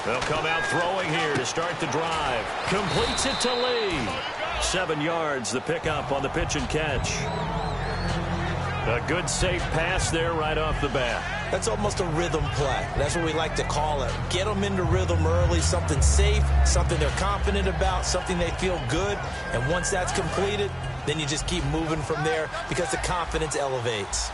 They'll come out throwing here to start the drive. Completes it to Lee. 7 yards, the pickup on the pitch and catch. A good, safe pass there right off the bat. That's almost a rhythm play. That's what we like to call it. Get them into rhythm early, something safe, something they're confident about, something they feel good. And once that's completed, then you just keep moving from there because the confidence elevates.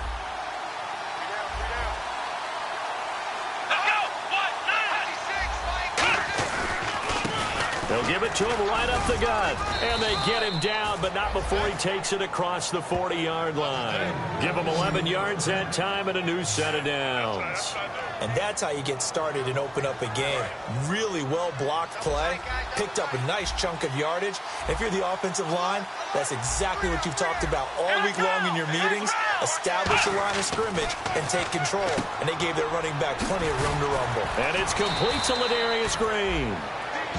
They'll give it to him right up the gut. And they get him down, but not before he takes it across the 40-yard line. Give him 11 yards that time and a new set of downs. And that's how you get started and open up a game. Really well-blocked play. Picked up a nice chunk of yardage. If you're the offensive line, that's exactly what you've talked about all week long in your meetings. Establish a line of scrimmage and take control. And they gave their running back plenty of room to rumble. And it's complete to Ladarius Green.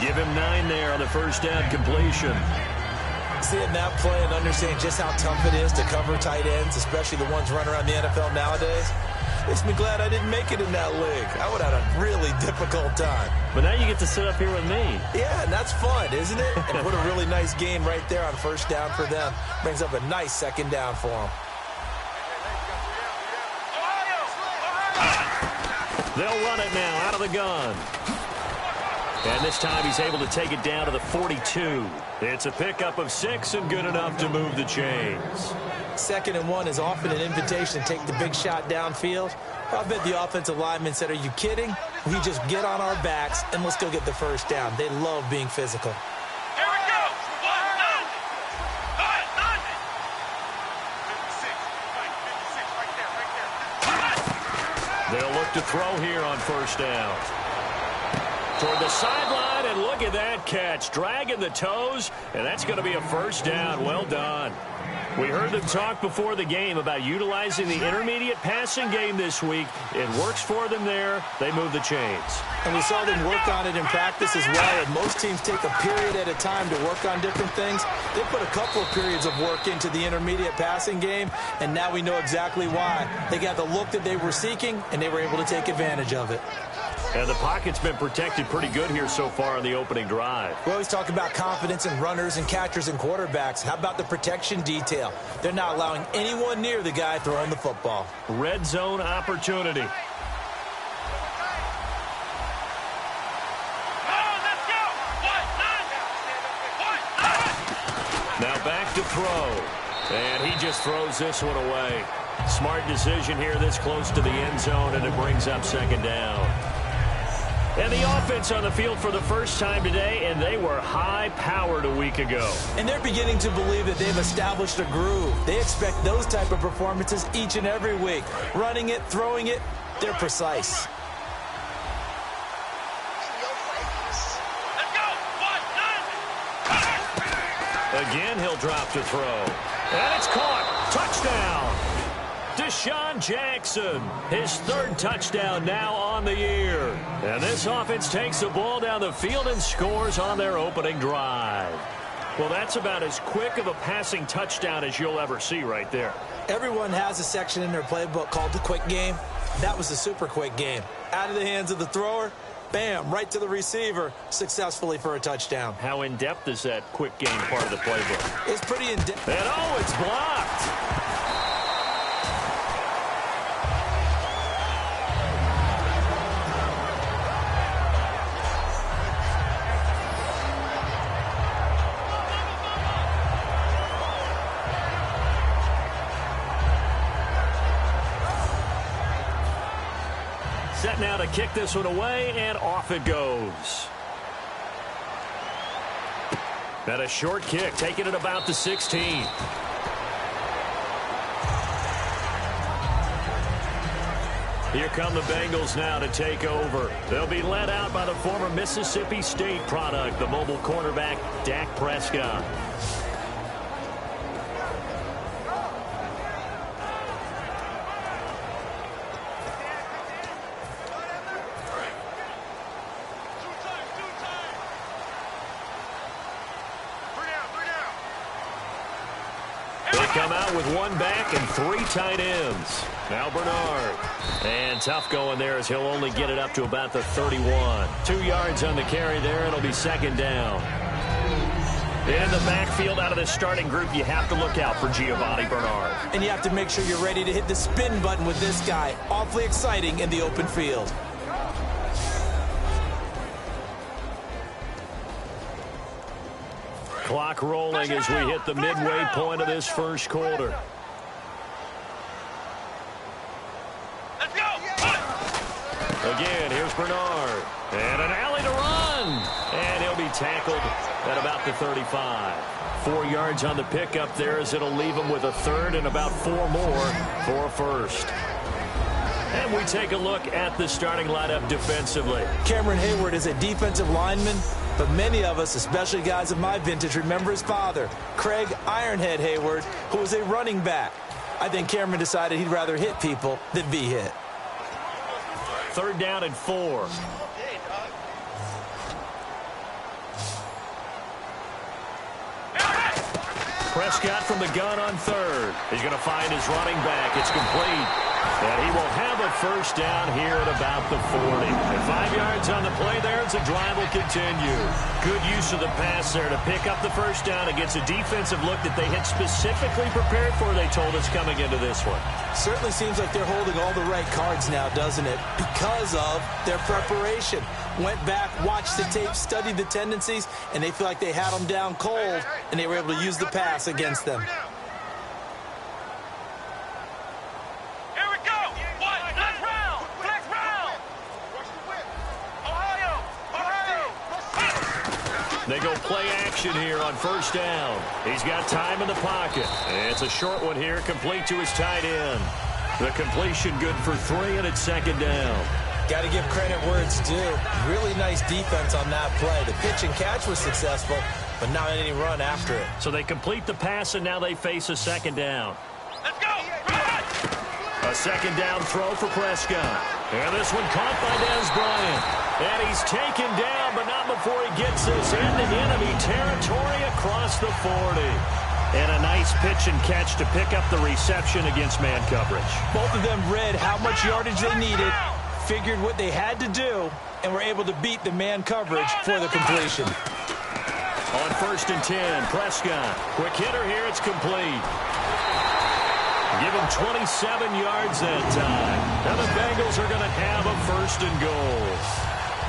Give him 9 there on the first down completion. Seeing that play and understanding just how tough it is to cover tight ends, especially the ones running around the NFL nowadays, makes me glad I didn't make it in that league. I would have had a really difficult time. But now you get to sit up here with me. Yeah, and that's fun, isn't it? And put a really nice game right there on first down for them. Brings up a nice second down for them. They'll run it now out of the gun. And this time he's able to take it down to the 42. It's a pickup of 6 and good enough to move the chains. 2nd and 1 is often an invitation to take the big shot downfield. I bet the offensive lineman said, "Are you kidding? We just get on our backs and let's go get the first down." They love being physical. Here we go. 1-9. 9. 56 right there. They'll look to throw here on first down. Toward the sideline, and look at that catch. Dragging the toes, and that's going to be a first down. Well done. We heard them talk before the game about utilizing the intermediate passing game this week. It works for them there. They move the chains. And we saw them work on it in practice as well. And most teams take a period at a time to work on different things. They put a couple of periods of work into the intermediate passing game, and now we know exactly why. They got the look that they were seeking, and they were able to take advantage of it. And the pocket's been protected pretty good here so far on the opening drive. We always talk about confidence in runners and catchers and quarterbacks. How about the protection detail? They're not allowing anyone near the guy throwing the football. Red zone opportunity. Now back to throw. And he just throws this one away. Smart decision here this close to the end zone, and it brings up second down. And the offense on the field for the first time today, and they were high-powered a week ago. And they're beginning to believe that they've established a groove. They expect those type of performances each and every week. Running it, throwing it, they're precise. Again, he'll drop to throw. And it's caught. Touchdown. Deshaun Jackson, his 3rd touchdown now on the year. And this offense takes the ball down the field and scores on their opening drive. Well, that's about as quick of a passing touchdown as you'll ever see right there. Everyone has a section in their playbook called the quick game. That was the super quick game. Out of the hands of the thrower, bam, right to the receiver, successfully for a touchdown. How in-depth is that quick game part of the playbook? It's pretty in-depth. And oh, it's blocked. Set now to kick this one away, and off it goes. And a short kick, taking it about the 16. Here come the Bengals now to take over. They'll be led out by the former Mississippi State product, the mobile cornerback, Dak Prescott. come out with one back and 3 tight ends. Now Bernard. And tough going there as he'll only get it up to about the 31. 2 yards on the carry there, and it'll be second down. In the backfield out of the starting group, you have to look out for Giovanni Bernard. And you have to make sure you're ready to hit the spin button with this guy. Awfully exciting in the open field. Clock rolling as we hit the midway point of this first quarter. Let's go. Again, here's Bernard. And an alley to run. And he'll be tackled at about the 35. 4 yards on the pickup there as it'll leave him with a third and about 4 more for a first. And we take a look at the starting lineup defensively. Cameron Hayward is a defensive lineman, but many of us, especially guys of my vintage, remember his father, Craig Ironhead Hayward, who was a running back. I think Cameron decided he'd rather hit people than be hit. 3rd down and 4. Prescott from the gun on 3rd. He's going to find his running back. It's complete. And he will have a first down here at about the 40. And 5 yards on the play there as the drive will continue. Good use of the pass there to pick up the first down against a defensive look that they had specifically prepared for, they told us, coming into this one. Certainly seems like they're holding all the right cards now, doesn't it? Because of their preparation. Went back, watched the tape, studied the tendencies, and they feel like they had them down cold, and they were able to use the pass against them. Here we go. Next round. Next round. Ohio. They go play action here on first down. He's got time in the pocket. And it's a short one here, complete to his tight end. The completion good for 3, and it's second down. Got to give credit where it's due. Really nice defense on that play. The pitch and catch was successful, but not any run after it. So they complete the pass, and now they face a second down. Let's go. A second down throw for Prescott. And this one caught by Dez Bryant. And he's taken down, but not before he gets this into enemy territory across the 40. And a nice pitch and catch to pick up the reception against man coverage. Both of them read how much yardage they needed, figured what they had to do, and were able to beat the man coverage for the completion. On 1st and 10, Prescott. Quick hitter here, it's complete. Give him 27 yards that time. Now the Bengals are going to have a 1st and goal.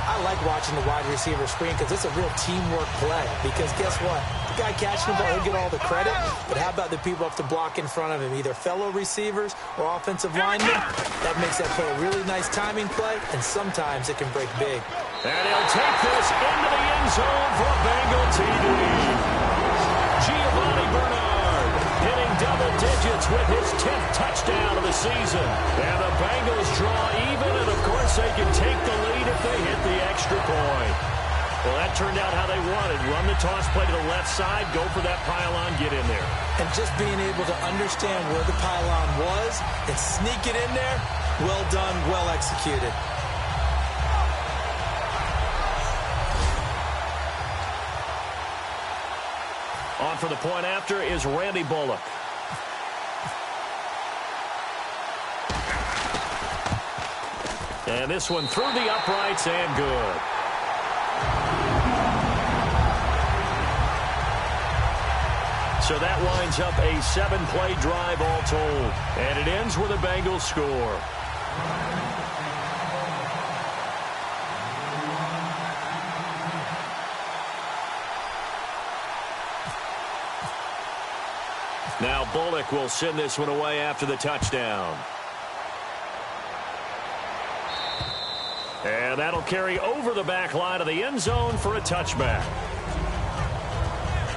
I like watching the wide receiver screen because it's a real teamwork play. Because guess what? The guy catching the ball, he'll get all the credit. But how about the people up to block in front of him? Either fellow receivers or offensive linemen. That makes that play a really nice timing play, and sometimes it can break big. And he'll take this into the end zone for a Bengal TD. Giovanni Bernard hitting double digits with his 10th touchdown of the season. And the Bengals draw even, and of course they can take the lead if they hit the extra point. Well, that turned out how they wanted. Run the toss play to the left side, go for that pylon, get in there. And just being able to understand where the pylon was and sneak it in there, well done, well executed. On for the point after is Randy Bullock. And this one through the uprights and good. So that winds up a 7-play drive all told. And it ends with a Bengals score. Now Bullock will send this one away after the touchdown. And that'll carry over the back line of the end zone for a touchback.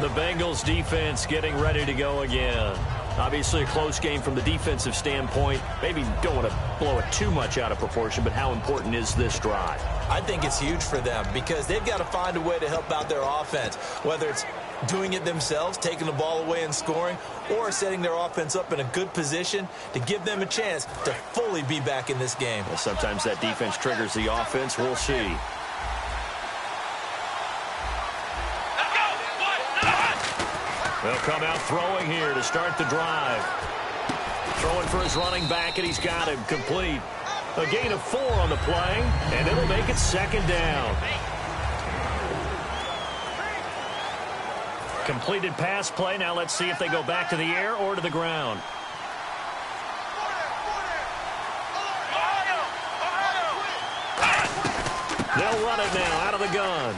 The Bengals defense getting ready to go again. Obviously a close game from the defensive standpoint. Maybe don't want to blow it too much out of proportion, but how important is this drive? I think it's huge for them because they've got to find a way to help out their offense, whether it's doing it themselves, taking the ball away and scoring, or setting their offense up in a good position to give them a chance to fully be back in this game. Well, sometimes that defense triggers the offense. We'll see. They'll come out throwing here to start the drive. Throwing for his running back, and he's got him complete. A gain of 4 on the play, and it'll make it 2nd down. Completed pass play. Now let's see if they go back to the air or to the ground. They'll run it now out of the gun.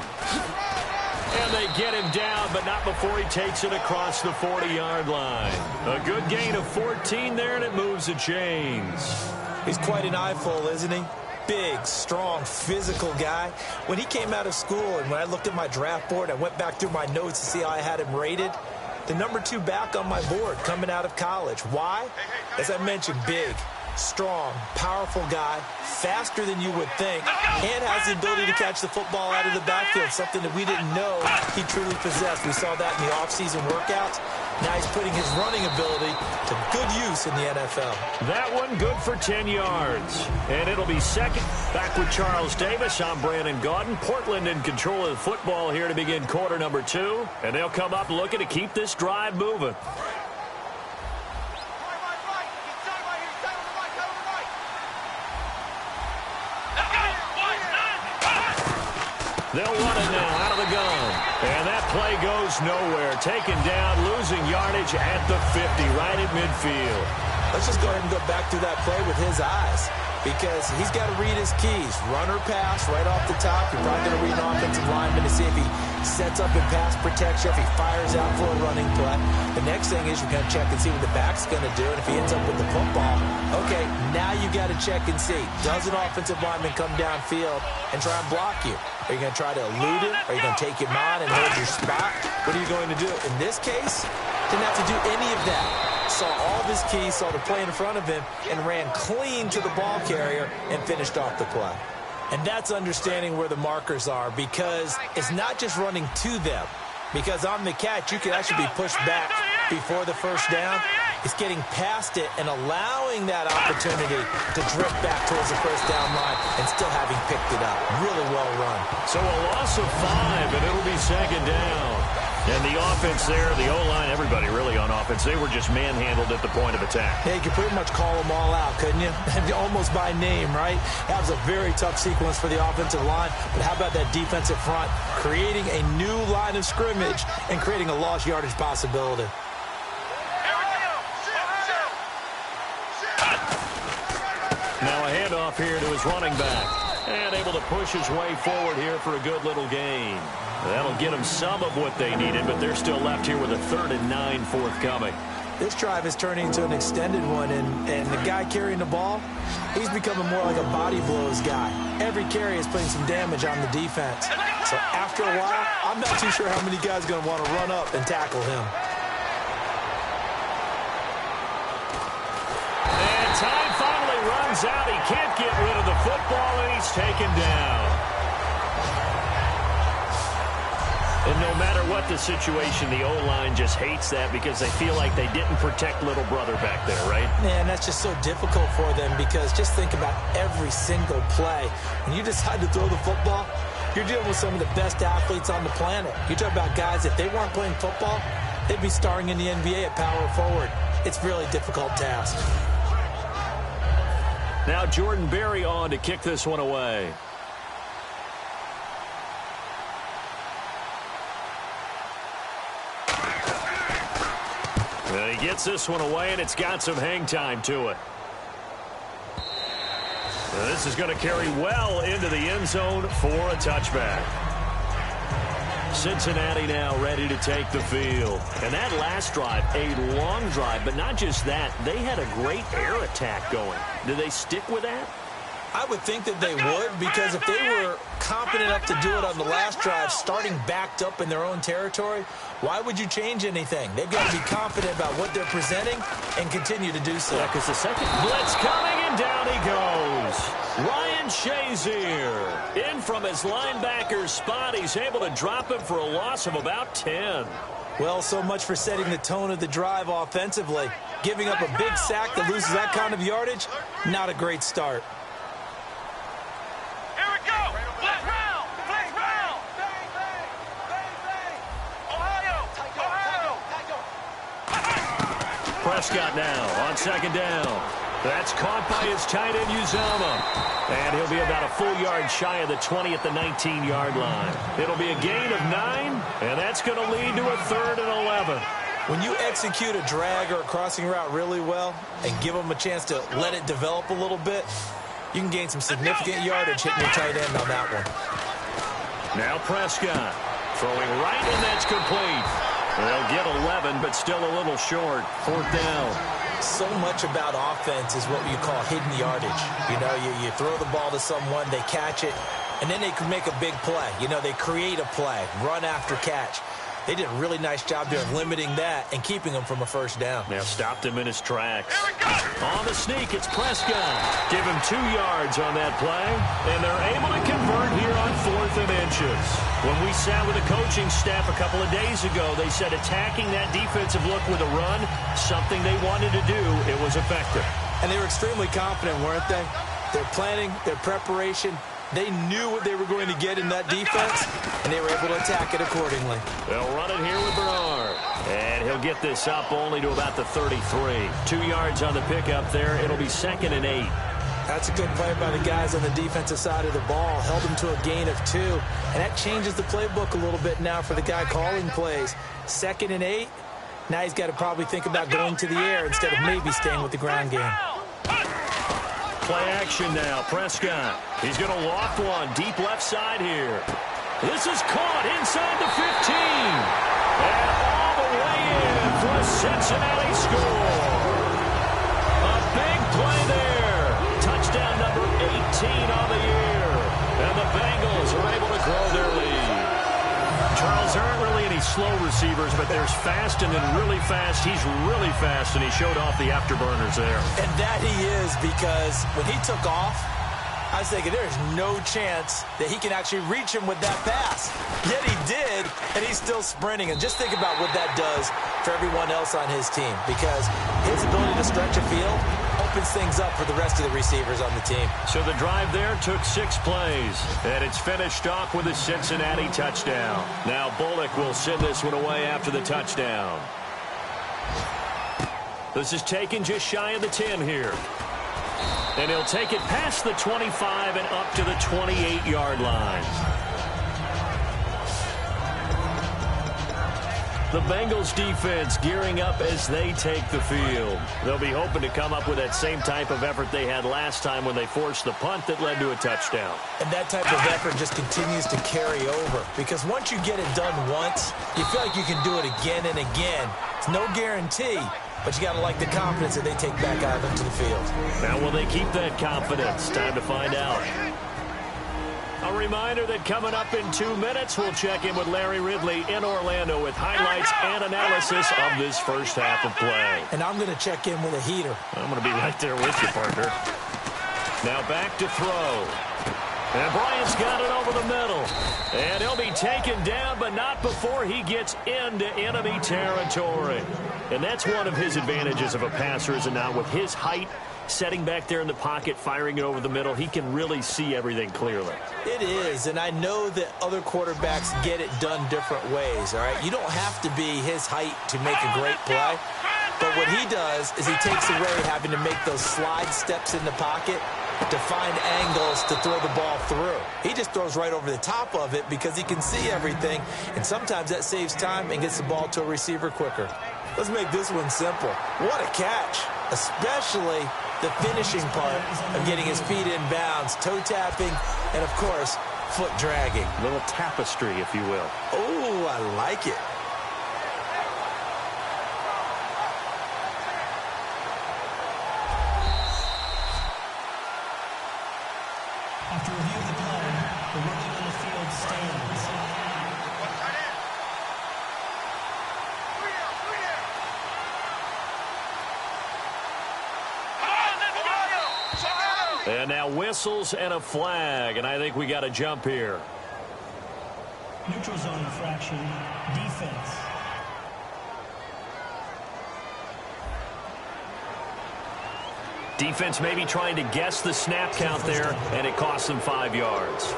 And they get him down, but not before he takes it across the 40-yard line. A good gain of 14 there, and it moves the chains. He's quite an eyeful, isn't he? Big, strong, physical guy. When he came out of school and when I looked at my draft board, I went back through my notes to see how I had him rated. The number 2 back on my board coming out of college. Why? As I mentioned, big, strong, powerful guy, faster than you would think, and has the ability to catch the football out of the backfield, something that we didn't know he truly possessed. We saw that in the offseason workouts. Now he's putting his running ability to good use in the NFL. That one good for 10 yards. And it'll be 2nd. Back with Charles Davis. I'm Brandon Gaudin. Portland in control of the football here to begin quarter number 2. And they'll come up looking to keep this drive moving. They'll run it now out of the gun. And that play goes nowhere. Taken down, losing yardage at the 50, right at midfield. Let's just go ahead and go back through that play with his eyes, because he's got to read his keys. Run or pass right off the top. You're probably going to read an offensive lineman to see if he sets up in pass protection, if he fires out for a running play. The next thing is you're going to check and see what the back's going to do, and if he ends up with the football, okay, now you got to check and see. Does an offensive lineman come downfield and try and block you? Are you going to try to elude him? Are you going to take him on and hold your spot? What are you going to do? In this case, didn't have to do any of that. Saw all of his keys, saw the play in front of him, and ran clean to the ball carrier and finished off the play. And that's understanding where the markers are, because it's not just running to them. Because on the catch, you can actually be pushed back before the first down. It's getting past it and allowing that opportunity to drift back towards the first down line and still having picked it up. Really well run. So a loss of 5, and it'll be 2nd down. And the offense there, the O-line, everybody really on offense, they were just manhandled at the point of attack. Yeah, you could pretty much call them all out, couldn't you? Almost by name, right? That was a very tough sequence for the offensive line. But how about that defensive front creating a new line of scrimmage and creating a lost yardage possibility? Now a handoff here to his running back. And able to push his way forward here for a good little gain. That'll get them some of what they needed, but they're still left here with a 3rd and 9 forthcoming. This drive is turning into an extended one, and the guy carrying the ball, he's becoming more like a body blows guy. Every carry is putting some damage on the defense. So after a while, I'm not too sure how many guys are going to want to run up and tackle him. And time finally runs out. He can't get rid of the football, and he's taken down. And no matter what the situation, the O-line just hates that because they feel like they didn't protect little brother back there, right? Man, that's just so difficult for them, because just think about every single play. When you decide to throw the football, you're dealing with some of the best athletes on the planet. You talk about guys, if they weren't playing football, they'd be starring in the NBA at power forward. It's a really difficult task. Now Jordan Berry on to kick this one away. Well, he gets this one away, and it's got some hang time to it. Now, this is going to carry well into the end zone for a touchback. Cincinnati now ready to take the field. And that last drive, a long drive, but not just that. They had a great air attack going. Do they stick with that? I would think that they would, because if they were confident enough to do it on the last drive, starting backed up in their own territory, why would you change anything? They've got to be confident about what they're presenting and continue to do so. Yeah, because the second blitz coming, and down he goes. Ryan Shazier in from his linebacker's spot. He's able to drop him for a loss of about 10. Well, so much for setting the tone of the drive offensively. Giving up a big sack that loses that kind of yardage, not a great start. Prescott now on second down. That's caught by his tight end, Uzomah. And he'll be about a full yard shy of the 20 at the 19-yard line. It'll be a gain of 9, and that's going to lead to a 3rd and 11. When you execute a drag or a crossing route really well and give them a chance to let it develop a little bit, you can gain some significant yardage hitting your tight end on that one. Now Prescott throwing right, and that's complete. They'll get 11, but still a little short. 4th down. So much about offense is what you call hidden yardage. You know, you throw the ball to someone, they catch it, and then they can make a big play. You know, they create a play, run after catch. They did a really nice job there of limiting that and keeping him from a first down. Now stopped him in his tracks. On the sneak, it's Prescott. Give him 2 yards on that play, and they're able to convert here on 4th and inches. When we sat with the coaching staff a couple of days ago, they said attacking that defensive look with a run, something they wanted to do, it was effective. And they were extremely confident, weren't they? Their planning, their preparation, they knew what they were going to get in that defense, and they were able to attack it accordingly. They'll run it here with Bernard. And he'll get this up only to about the 33. 2 yards on the pickup there. It'll be 2nd and 8. That's a good play by the guys on the defensive side of the ball. Held them to a gain of 2. And that changes the playbook a little bit now for the guy calling plays. 2nd and 8. Now he's got to probably think about going to the air instead of maybe staying with the ground game. Play action now. Prescott. He's going to loft one deep left side here. This is caught inside the 15. And all the way in for a Cincinnati score. A big play there. Touchdown number 18 on the year. And the Bengals are able to grow their lead. Charles, there aren't really any slow receivers, but there's fast and then really fast. He's really fast, and he showed off the afterburners there. And that he is, because when he took off, I was thinking there's no chance that he can actually reach him with that pass. Yet he did, and he's still sprinting. And just think about what that does for everyone else on his team, because his ability to stretch a field opens things up for the rest of the receivers on the team. So the drive there took 6 plays, and it's finished off with a Cincinnati touchdown. Now Bullock will send this one away after the touchdown. This is taken just shy of the 10 here. And he'll take it past the 25 and up to the 28-yard line. The Bengals defense gearing up as they take the field. They'll be hoping to come up with that same type of effort they had last time when they forced the punt that led to a touchdown. And that type of effort just continues to carry over, because once you get it done once, you feel like you can do it again and again. It's no guarantee, but you got to like the confidence that they take back out into the field. Now, will they keep that confidence? Time to find out. A reminder that coming up in 2 minutes, we'll check in with Larry Ridley in Orlando with highlights and analysis of this first half of play. And I'm going to check in with a heater. I'm going to be right there with you, partner. Now back to throw. And Bryant's got it over the middle. And he'll be taken down, but not before he gets into enemy territory. And that's one of his advantages of a passer, is it not? With his height, setting back there in the pocket, firing it over the middle, he can really see everything clearly. It is, and I know that other quarterbacks get it done different ways, all right? You don't have to be his height to make a great play. But what he does is he takes away having to make those slide steps in the pocket to find angles to throw the ball through. He just throws right over the top of it because he can see everything, and sometimes that saves time and gets the ball to a receiver quicker. Let's make this one simple. What a catch, especially the finishing part of getting his feet in bounds, toe tapping, and, of course, foot dragging. A little tapestry, if you will. Oh, I like it. After review of the play, the ruling on the field stands. And now whistles and a flag, and I think we got a jump here. Neutral zone infraction, defense. Defense maybe trying to guess the snap count there, and it costs them 5 yards.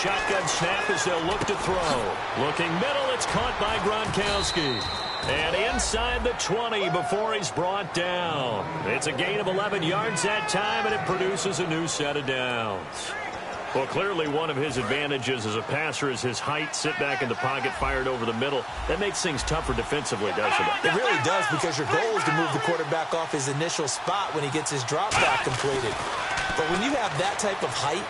shotgun snap as they'll look to throw. Looking middle, it's caught by Gronkowski. And inside the 20 before he's brought down. It's a gain of 11 yards that time, and it produces a new set of downs. Well, clearly one of his advantages as a passer is his height. Sit back in the pocket, fired over the middle. That makes things tougher defensively, doesn't it? It really does, because your goal is to move the quarterback off his initial spot when he gets his drop back completed. But when you have that type of height,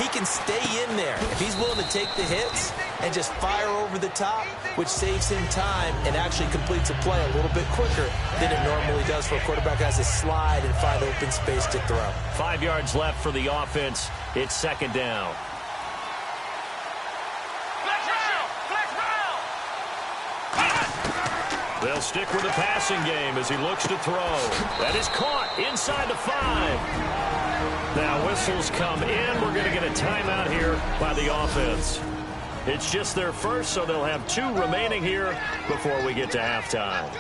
he can stay in there if he's willing to take the hits and just fire over the top, which saves him time and actually completes a play a little bit quicker than it normally does for a quarterback who has to slide and find open space to throw. 5 yards left for the offense. It's second down. They'll stick with the passing game as he looks to throw. That is caught inside the 5. Now whistles come in. We're going to get a timeout here by the offense. It's just their first, so they'll have 2 remaining here before we get to halftime.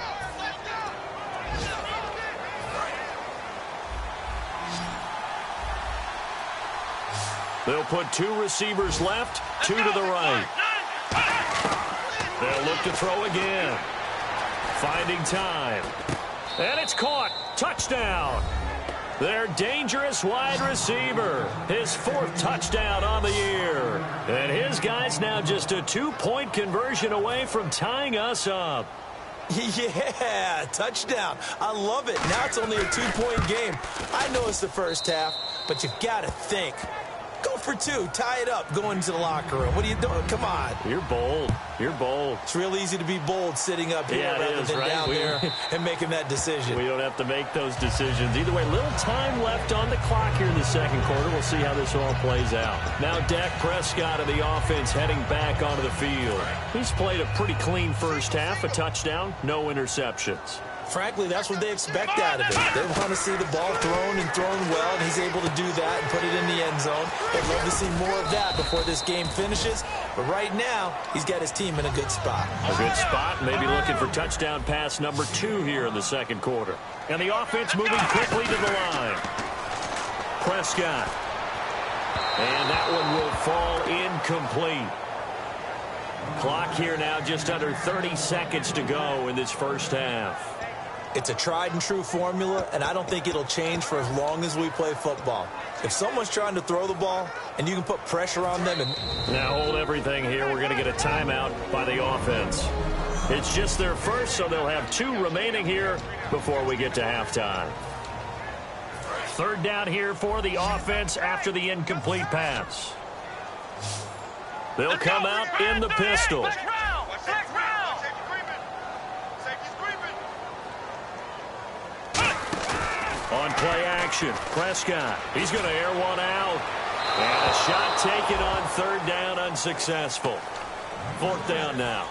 They'll put 2 receivers left, 2 to the right. They'll look to throw again. Finding time. And it's caught. Touchdown. Their dangerous wide receiver. His 4th touchdown on the year. And his guy's now just a 2-point conversion away from tying us up. Yeah, touchdown. I love it. Now it's only a 2-point game. I know it's the first half, but you've got to think. Go for 2. Tie it up. Go into the locker room. What are you doing? Come on. You're bold. You're bold. It's real easy to be bold sitting up here rather than down there and making that decision. We don't have to make those decisions. Either way, little time left on the clock here in the second quarter. We'll see how this all plays out. Now Dak Prescott of the offense heading back onto the field. He's played a pretty clean first half. A touchdown, no interceptions. Frankly, that's what they expect out of him. They want to see the ball thrown and thrown well, and he's able to do that and put it in the end zone. They'd love to see more of that before this game finishes. But right now, he's got his team in a good spot. A good spot, maybe looking for touchdown pass number 2 here in the second quarter. And the offense moving quickly to the line. Prescott. And that one will fall incomplete. Clock here now just under 30 seconds to go in this first half. It's a tried-and-true formula, and I don't think it'll change for as long as we play football. If someone's trying to throw the ball, and you can put pressure on them. Now hold everything here. We're going to get a timeout by the offense. It's just their first, so they'll have 2 remaining here before we get to halftime. Third down here for the offense after the incomplete pass. They'll come out in the pistol. On play action, Prescott. He's going to air one out. And a shot taken on third down, unsuccessful. Fourth down now.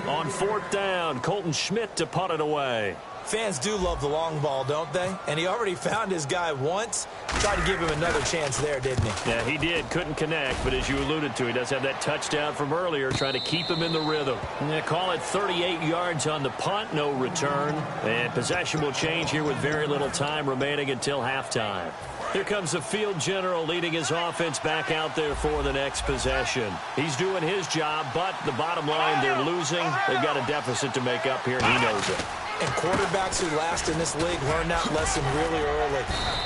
On fourth down, Colton Schmidt to punt it away. Fans do love the long ball, don't they? And he already found his guy once. Tried to give him another chance there, didn't he? Yeah, he did. Couldn't connect, but as you alluded to, he does have that touchdown from earlier, trying to keep him in the rhythm. Yeah, call it 38 yards on the punt, no return. And possession will change here with very little time remaining until halftime. Here comes the field general leading his offense back out there for the next possession. He's doing his job, but the bottom line, they're losing. They've got a deficit to make up here, and he knows it. And quarterbacks who last in this league learn that lesson really early.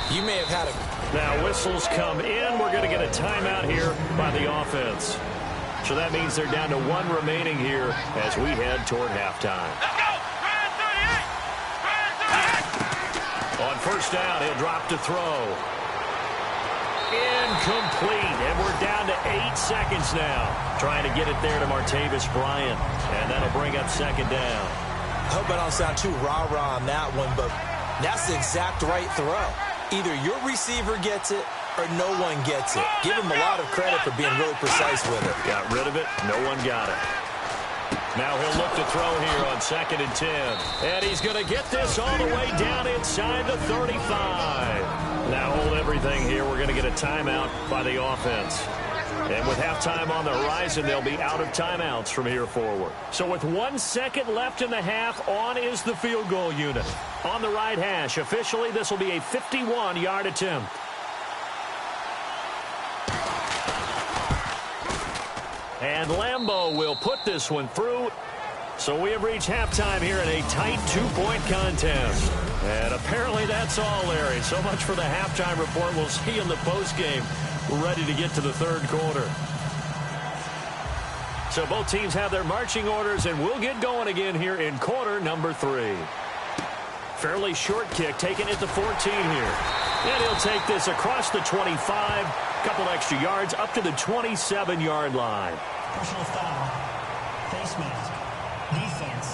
You may have had a... Now whistles come in. We're going to get a timeout here by the offense. So that means they're down to 1 remaining here as we head toward halftime. Let's go! On first down, he'll drop to throw. Incomplete, and we're down to 8 seconds now. Trying to get it there to Martavis Bryant, and that'll bring up second down. I hope I don't sound too rah-rah on that one, but that's the exact right throw. Either your receiver gets it or no one gets it. Give him a lot of credit for being really precise with it. Got rid of it. No one got it. Now he'll look to throw here on 2nd and 10. And he's going to get this all the way down inside the 35. Now hold everything here. We're going to get a timeout by the offense. And with halftime on the horizon, they'll be out of timeouts from here forward. So with 1 second left in the half, on is the field goal unit. On the right hash, officially, this will be a 51-yard attempt. And Lambeau will put this one through. So we have reached halftime here in a tight 2-point contest. And apparently that's all, Larry. So much for the halftime report. We'll see you in the postgame. We're ready to get to the third quarter. So both teams have their marching orders, and we'll get going again here in quarter number 3. Fairly short kick taken at the 14 here. And he'll take this across the 25, couple extra yards up to the 27-yard line. Personal foul. Face mask. Defense.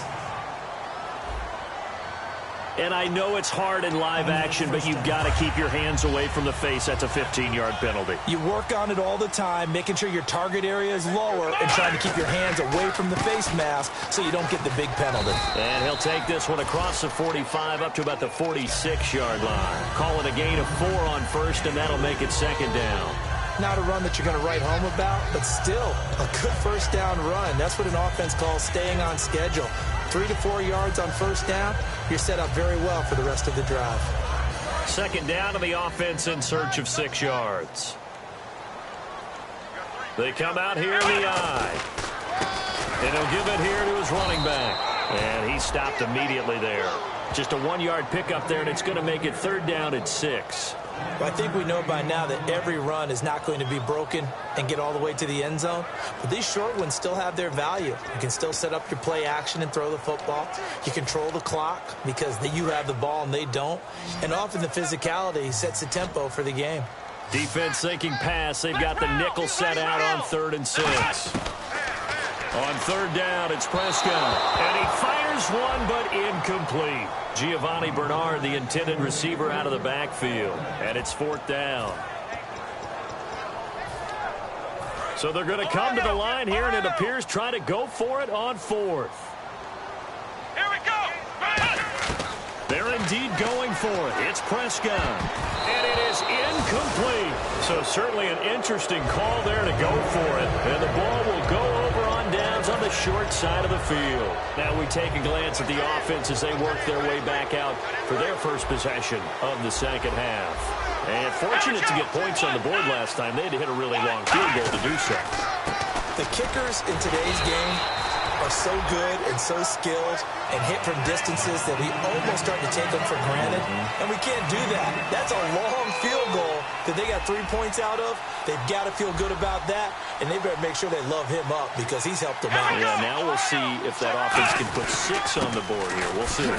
And I know it's hard in live action, but you've got to keep your hands away from the face. That's a 15-yard penalty. You work on it all the time, making sure your target area is lower and trying to keep your hands away from the face mask so you don't get the big penalty. And he'll take this one across the 45 up to about the 46-yard line. Call it a gain of 4 on first, and that'll make it second down. Not a run that you're going to write home about, but still a good first down run. That's what an offense calls staying on schedule. 3 to 4 yards on first down, you're set up very well for the rest of the drive. Second down to the offense in search of 6 yards. They come out here in the eye. And he'll give it here to his running back. And he stopped immediately there. Just a 1-yard pickup there, and it's going to make it third down at 6. Well, I think we know by now that every run is not going to be broken and get all the way to the end zone. But these short ones still have their value. You can still set up your play action and throw the football. You control the clock because you have the ball and they don't. And often the physicality sets the tempo for the game. Defense thinking pass. They've got the nickel set out on 3rd and 6. On third down, it's Prescott. And he fires one, but incomplete. Giovanni Bernard, the intended receiver, out of the backfield. And it's 4th down. So they're going to come to the line here, and it appears try to go for it on 4th. Here we go. They're indeed going for it. It's Prescott. And it is incomplete. So certainly an interesting call there to go for it. And the ball will go over on downs on the short side of the field. Now we take a glance at the offense as they work their way back out for their first possession of the second half. And fortunate to get points on the board last time. They had to hit a really long field goal to do so. The kickers in today's game are so good and so skilled and hit from distances that we almost start to take them for granted. And we can't do that. That's a long field goal that they got 3 points out of. They've got to feel good about that, and they better make sure they love him up because he's helped them out. Yeah, now we'll see if that offense can put 6 on the board here. We'll see.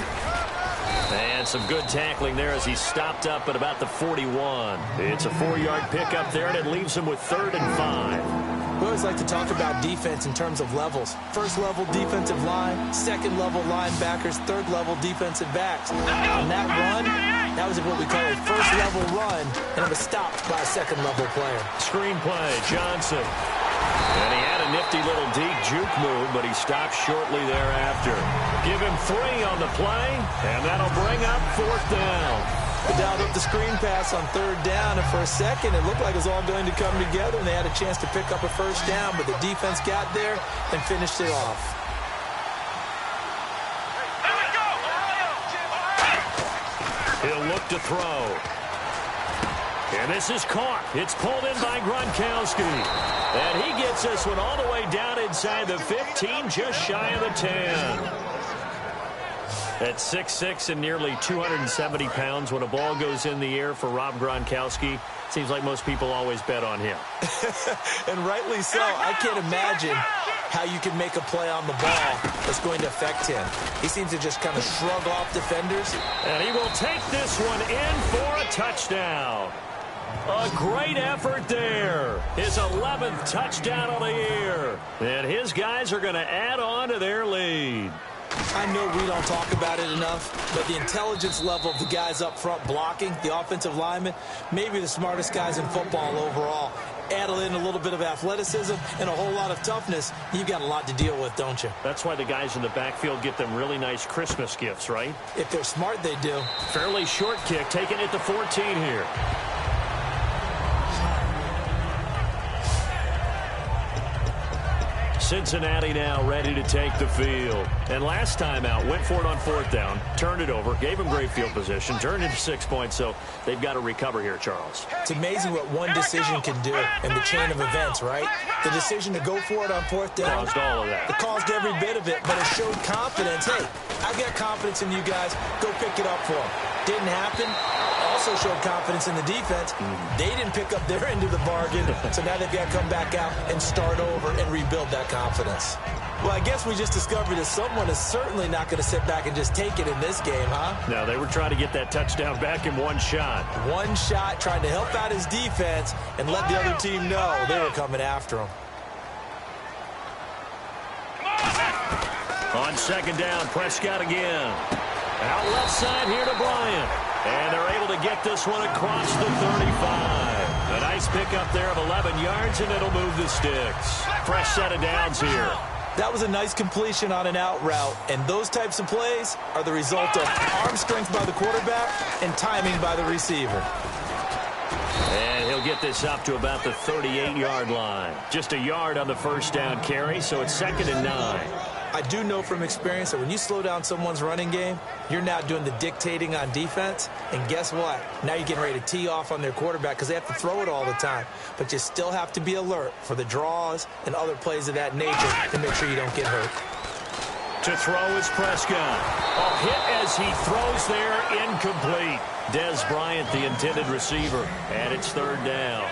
And some good tackling there as he stopped up at about the 41. It's a 4-yard pickup there, and it leaves him with 3rd and 5. We always like to talk about defense in terms of levels. First level defensive line, second level linebackers, third level defensive backs. On that run, that was what we call a first level run, and it was stopped by a second level player. Screen play, Johnson. And he had a nifty little deep juke move, but he stopped shortly thereafter. Give him 3 on the play, and that'll bring up 4th down. They dialed up the screen pass on 3rd down, and for a second, it looked like it was all going to come together, and they had a chance to pick up a first down, but the defense got there and finished it off. He'll look to throw. And this is caught. It's pulled in by Gronkowski. And he gets this one all the way down inside the 15, just shy of the 10. At 6'6" and nearly 270 pounds, when a ball goes in the air for Rob Gronkowski, seems like most people always bet on him. And rightly so. I can't imagine how you can make a play on the ball that's going to affect him. He seems to just kind of shrug off defenders. And he will take this one in for a touchdown. A great effort there. His 11th touchdown of the year. And his guys are going to add on to their lead. I know we don't talk about it enough, but the intelligence level of the guys up front blocking, the offensive linemen, maybe the smartest guys in football overall. Add in a little bit of athleticism and a whole lot of toughness, you've got a lot to deal with, don't you? That's why the guys in the backfield get them really nice Christmas gifts, right? If they're smart, they do. Fairly short kick, taking it to 14 here. Cincinnati now ready to take the field. And last time out, went for it on 4th down, turned it over, gave them great field position, turned into 6 points, so they've got to recover here, Charles. It's amazing what one decision can do in the chain of events, right? The decision to go for it on 4th down. Caused all of that. It caused every bit of it, but it showed confidence. Hey, I've got confidence in you guys. Go pick it up for them. Didn't happen. Also showed confidence in the defense. They didn't pick up their end of the bargain, so now they've got to come back out and start over and rebuild that confidence. Well, I guess we just discovered that someone is certainly not going to sit back and just take it in this game, huh? No, they were trying to get that touchdown back in one shot. One shot, trying to help out his defense and let the other team know they were coming after him. On 2nd down, Prescott again. Out left side here to Bryant. And they're able to get this one across the 35. A nice pickup there of 11 yards, and it'll move the sticks. Fresh set of downs here. That was a nice completion on an out route, and those types of plays are the result of arm strength by the quarterback and timing by the receiver. And he'll get this up to about the 38-yard line. Just a yard on the 1st down carry, so it's 2nd and 9. I do know from experience that when you slow down someone's running game, you're now doing the dictating on defense. And guess what? Now you're getting ready to tee off on their quarterback because they have to throw it all the time. But you still have to be alert for the draws and other plays of that nature to make sure you don't get hurt. To throw is Prescott. A hit as he throws there, incomplete. Dez Bryant, the intended receiver, and it's 3rd down.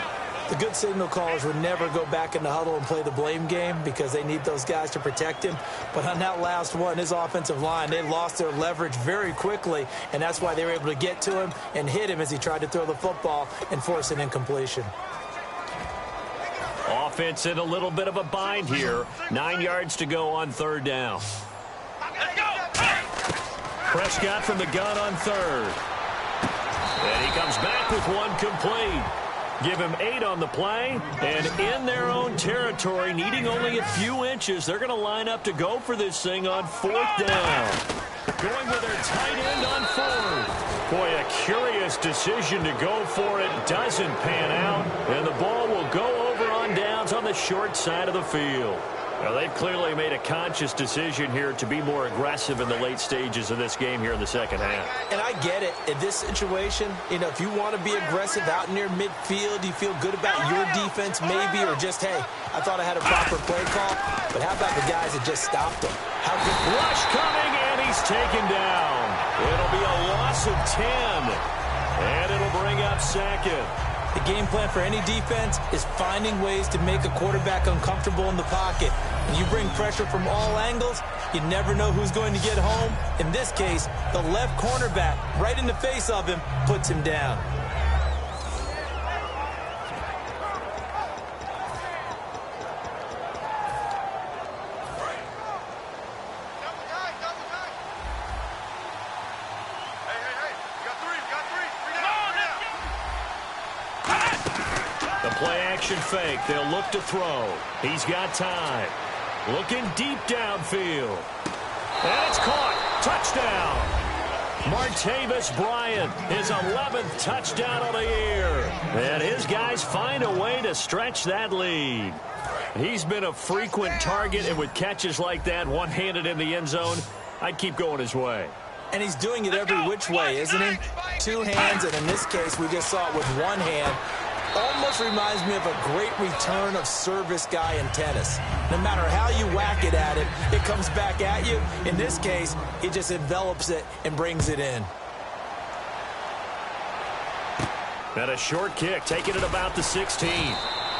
The good signal callers would never go back in the huddle and play the blame game because they need those guys to protect him. But on that last one, his offensive line, they lost their leverage very quickly, and that's why they were able to get to him and hit him as he tried to throw the football and force an incompletion. Offense in a little bit of a bind here. 9 yards to go on 3rd down. Prescott from the gun on 3rd. And he comes back with one complete. Give him 8 on the play, and in their own territory, needing only a few inches, they're going to line up to go for this thing on 4th down. Going with their tight end on 4th. Boy, a curious decision to go for it. Doesn't pan out, and the ball will go over on downs on the short side of the field. Now, they've clearly made a conscious decision here to be more aggressive in the late stages of this game here in the 2nd half. And I get it. In this situation, you know, if you want to be aggressive out near midfield, you feel good about your defense maybe, or just, hey, I thought I had a proper play call. But how about the guys that just stopped him? How good? Rush coming, and he's taken down. It'll be a loss of 10, and it'll bring up 2nd. The game plan for any defense is finding ways to make a quarterback uncomfortable in the pocket. When you bring pressure from all angles, you never know who's going to get home. In this case, the left cornerback, right in the face of him, puts him down. Play-action fake. They'll look to throw. He's got time. Looking deep downfield. And it's caught. Touchdown. Martavis Bryant, his 11th touchdown of the year. And his guys find a way to stretch that lead. He's been a frequent target, and with catches like that, one-handed in the end zone, I'd keep going his way. And he's doing it every which way, isn't he? 2 hands, and in this case, we just saw it with 1 hand. Almost reminds me of a great return of service guy in tennis. No matter how you whack it at it, it comes back at you. In this case, he just envelops it and brings it in. And a short kick, taking it about the 16.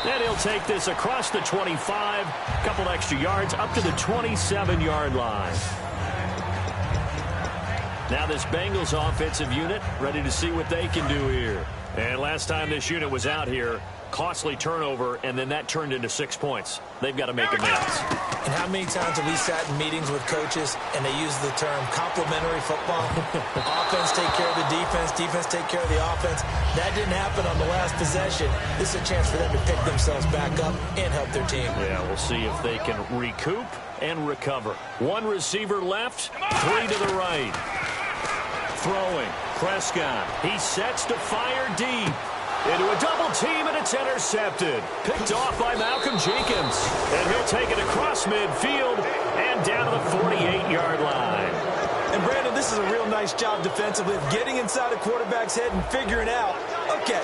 Then he'll take this across the 25, a couple extra yards up to the 27-yard line. Now this Bengals offensive unit ready to see what they can do here. And last time this unit was out here, costly turnover, and then that turned into 6 points. They've got to make amends. And how many times have we sat in meetings with coaches and they use the term complementary football? Offense take care of the defense, defense take care of the offense. That didn't happen on the last possession. This is a chance for them to pick themselves back up and help their team. Yeah, we'll see if they can recoup and recover. 1 receiver left, 3 to the right. Throwing, Prescott. He sets to fire deep. Into a double team, and it's intercepted. Picked off by Malcolm Jenkins. And he'll take it across midfield and down to the 48-yard line. And, Brandon, this is a real nice job defensively of getting inside a quarterback's head and figuring out, okay,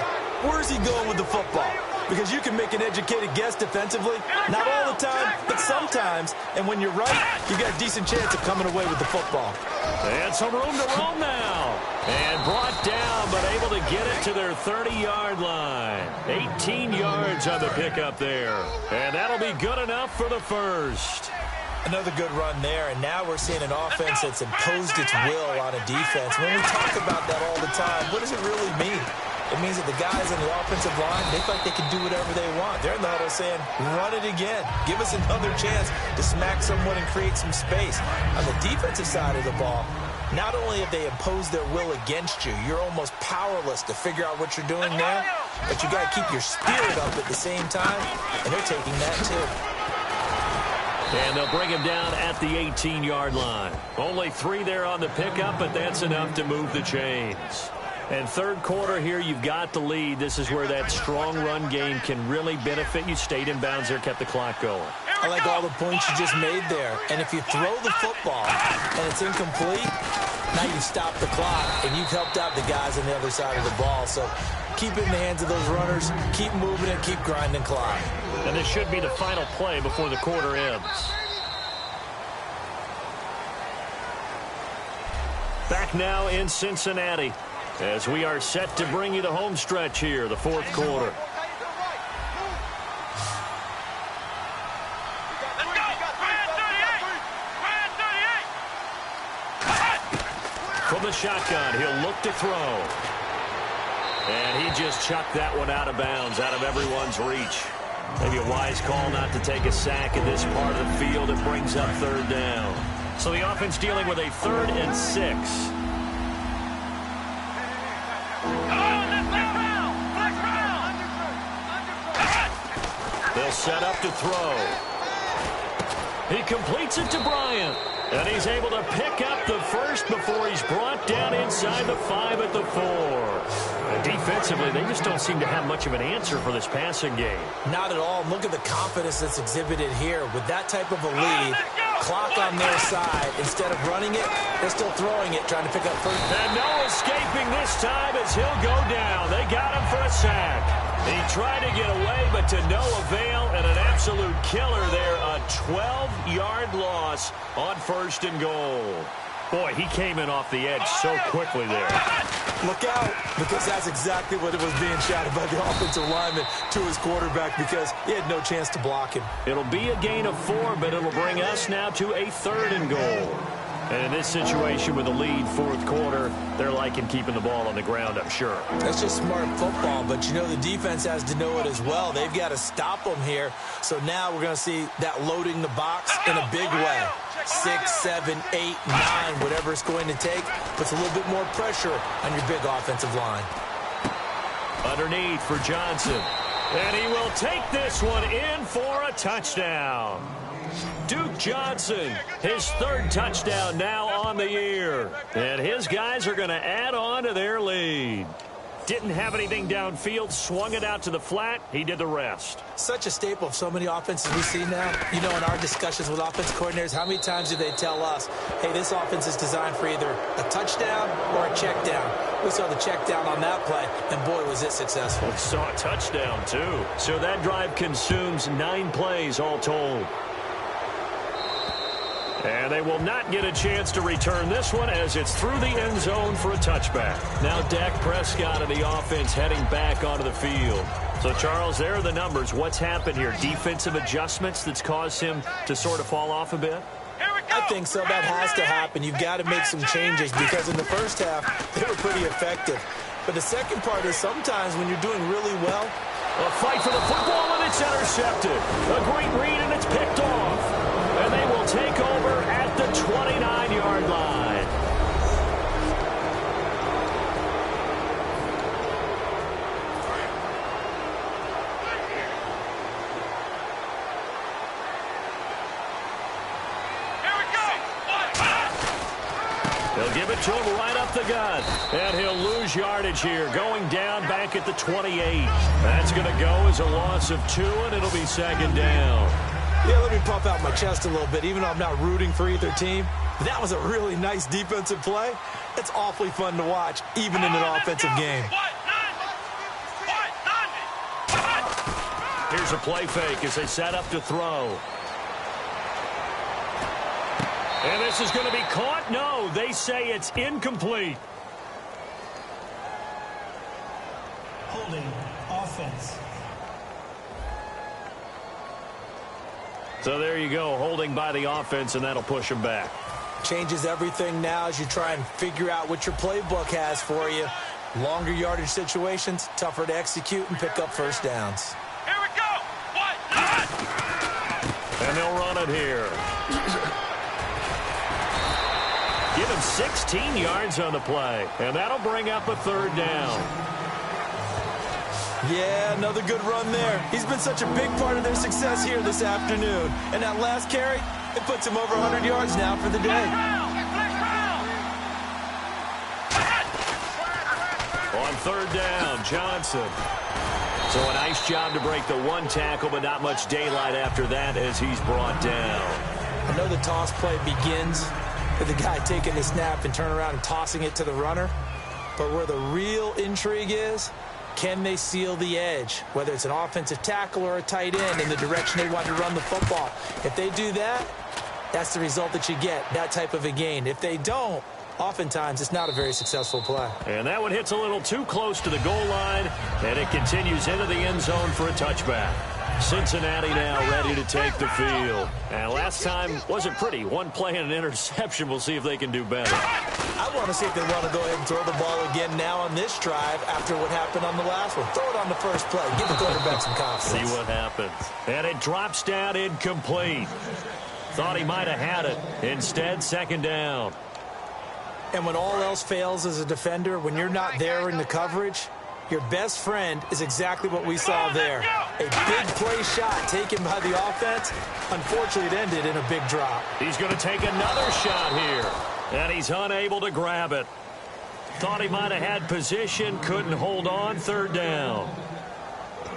where's he going with the football? Because you can make an educated guess defensively. Not all the time, but sometimes. And when you're right, you got a decent chance of coming away with the football. And some room to roam now. And brought down, but able to get it to their 30-yard line. 18 yards on the pickup there. And that'll be good enough for the first. Another good run there, and now we're seeing an offense that's imposed its will on a defense. When we talk about that all the time, what does it really mean? It means that the guys on the offensive line, they feel like they can do whatever they want. They're in the huddle saying, run it again. Give us another chance to smack someone and create some space. On the defensive side of the ball, not only have they imposed their will against you, you're almost powerless to figure out what you're doing there, but you got to keep your spirit up at the same time, and they're taking that too. And they'll bring him down at the 18-yard line. Only 3 there on the pickup, but that's enough to move the chains. And third quarter here, you've got the lead. This is where that strong run game can really benefit you. Stayed in bounds there, kept the clock going. I like all the points you just made there. And if you throw the football and it's incomplete, now you've stopped the clock and you've helped out the guys on the other side of the ball. So keep it in the hands of those runners, keep moving and keep grinding clock. And this should be the final play before the quarter ends. Back now in Cincinnati as we are set to bring you the home stretch here, the fourth quarter. From the shotgun, he'll look to throw. And he just chucked that one out of bounds, out of everyone's reach. Maybe a wise call not to take a sack in this part of the field. It brings up third down. So the offense dealing with a 3rd and 6. They'll set up to throw. He completes it to Bryant. And he's able to pick up the first before he's brought down inside the 5 at the 4. And defensively, they just don't seem to have much of an answer for this passing game. Not at all. Look at the confidence that's exhibited here. With that type of a lead, clock on their side. Instead of running it, they're still throwing it, trying to pick up first. And no escaping this time as he'll go down. They got him for a sack. He tried to get away, but to no avail, and an absolute killer there. A 12-yard loss on 1st and goal. Boy, he came in off the edge so quickly there. Look out, because that's exactly what it was being shouted by the offensive lineman to his quarterback, because he had no chance to block him. It'll be a gain of 4, but it'll bring us now to a 3rd and goal. And in this situation with the lead, 4th quarter, they're liking keeping the ball on the ground, I'm sure. That's just smart football, but you know the defense has to know it as well. They've got to stop them here. So now we're going to see that loading the box in a big way. 6, 7, 8, 9, whatever it's going to take, puts a little bit more pressure on your big offensive line. Underneath for Johnson. And he will take this one in for a touchdown. Duke Johnson, his 3rd touchdown now on the year. And his guys are going to add on to their lead. Didn't have anything downfield, swung it out to the flat. He did the rest. Such a staple of so many offenses we see now. You know, in our discussions with offense coordinators, how many times do they tell us, hey, this offense is designed for either a touchdown or a check down. We saw the check down on that play, and boy, was it successful. We saw a touchdown, too. So that drive consumes 9 plays all told. And they will not get a chance to return this one as it's through the end zone for a touchback. Now Dak Prescott of the offense heading back onto the field. So, Charles, there are the numbers. What's happened here? Defensive adjustments that's caused him to sort of fall off a bit? I think so. That has to happen. You've got to make some changes because in the first half, they were pretty effective. But the second part is sometimes when you're doing really well, a fight for the football, and it's intercepted. A great read, and it's picked off. And they will take over at the 29-yard line. They'll give it to him right up the gut. And he'll lose yardage here, going down back at the 28. That's going to go as a loss of 2, and it'll be second down. Yeah, let me puff out my chest a little bit, even though I'm not rooting for either team. That was a really nice defensive play. It's awfully fun to watch, even in an offensive game. Here's a play fake as they set up to throw. And this is going to be caught. No, they say it's incomplete. Holding offense. So there you go, holding by the offense, and that'll push them back. Changes everything now as you try and figure out what your playbook has for you. Longer yardage situations, tougher to execute and pick up first downs. Here we go. And they'll run it here. Give him 16 yards on the play, and that'll bring up a third down. Yeah, another good run there. He's been such a big part of their success here this afternoon. And that last carry, it puts him over 100 yards now for the day. On third down, Johnson. So a nice job to break the one tackle, but not much daylight after that as he's brought down. I know the toss play begins with the guy taking the snap and turning around and tossing it to the runner. But where the real intrigue is, can they seal the edge, whether it's an offensive tackle or a tight end in the direction they want to run the football? If they do that, that's the result that you get, that type of a gain. If they don't, oftentimes it's not a very successful play. And that one hits a little too close to the goal line, and it continues into the end zone for a touchback. Cincinnati now ready to take the field. And last time wasn't pretty. One play and an interception. We'll see if they can do better. I want to see if they want to go ahead and throw the ball again now on this drive after what happened on the last one. Throw it on the first play. Give the quarterback some confidence. See what happens. And it drops down incomplete. Thought he might have had it. Instead, second down. And when all else fails as a defender, when you're not there in the coverage, your best friend is exactly what we saw there. A big play shot taken by the offense. Unfortunately, it ended in a big drop. He's going to take another shot here. And he's unable to grab it. Thought he might have had position, couldn't hold on, third down.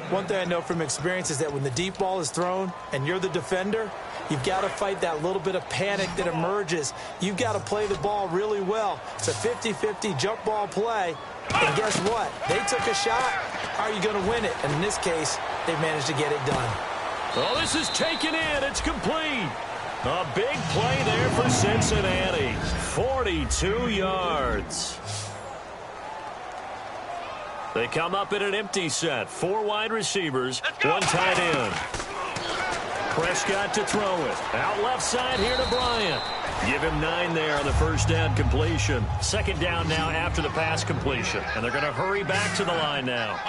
One thing I know from experience is that when the deep ball is thrown and you're the defender, you've got to fight that little bit of panic that emerges. You've got to play the ball really well. It's a 50-50 jump ball play. And guess what? They took a shot. How are you going to win it? And in this case, they managed to get it done. Oh, this is taken in. It's complete. A big play there for Cincinnati. 42 yards. They come up in an empty set. 4 wide receivers, 1 tight end. Prescott to throw it. Out left side here to Bryant. Give him 9 there on the first down completion. Second down now after the pass completion. And they're going to hurry back to the line now.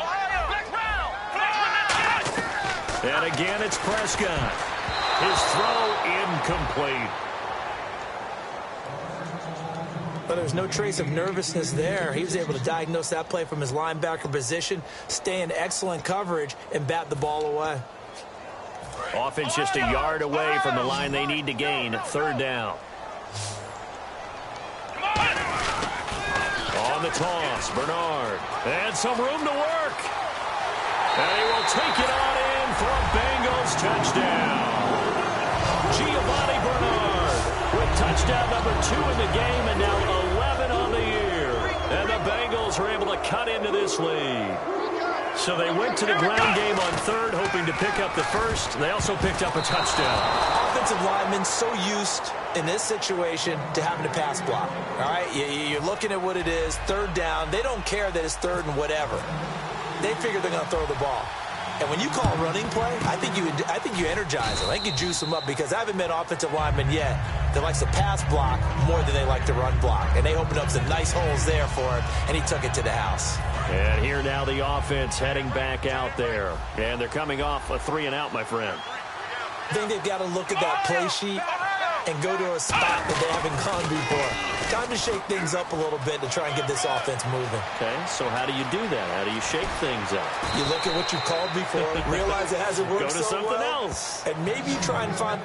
And again, it's Prescott. His throw incomplete. But there's no trace of nervousness there. He was able to diagnose that play from his linebacker position, stay in excellent coverage, and bat the ball away. Offense just a yard away from the line they need to gain. Third down. On the toss, Bernard. And some room to work. And he will take it on in for a Bengals touchdown. Giovanni Bernard with touchdown number 2 in the game and now 11 on the year. And the Bengals are able to cut into this lead. So they went to the ground game on third, hoping to pick up the first. They also picked up a touchdown. Offensive linemen so used in this situation to having to pass block. All right, you're looking at what it is, third down. They don't care that it's third and whatever. They figure they're going to throw the ball. And when you call running play, I think you energize them. I think you juice them up because I haven't met an offensive lineman yet that likes to pass block more than they like to run block. And they opened up some nice holes there for him, and he took it to the house. And here now the offense heading back out there. And they're coming off a 3-and-out, my friend. I think they've got to look at that play sheet and go to a spot that they haven't gone before. Time to shake things up a little bit to try and get this offense moving. Okay, so how do you do that? How do you shake things up? You look at what you called before, realize it hasn't worked Go to so something well, else. and maybe you try and find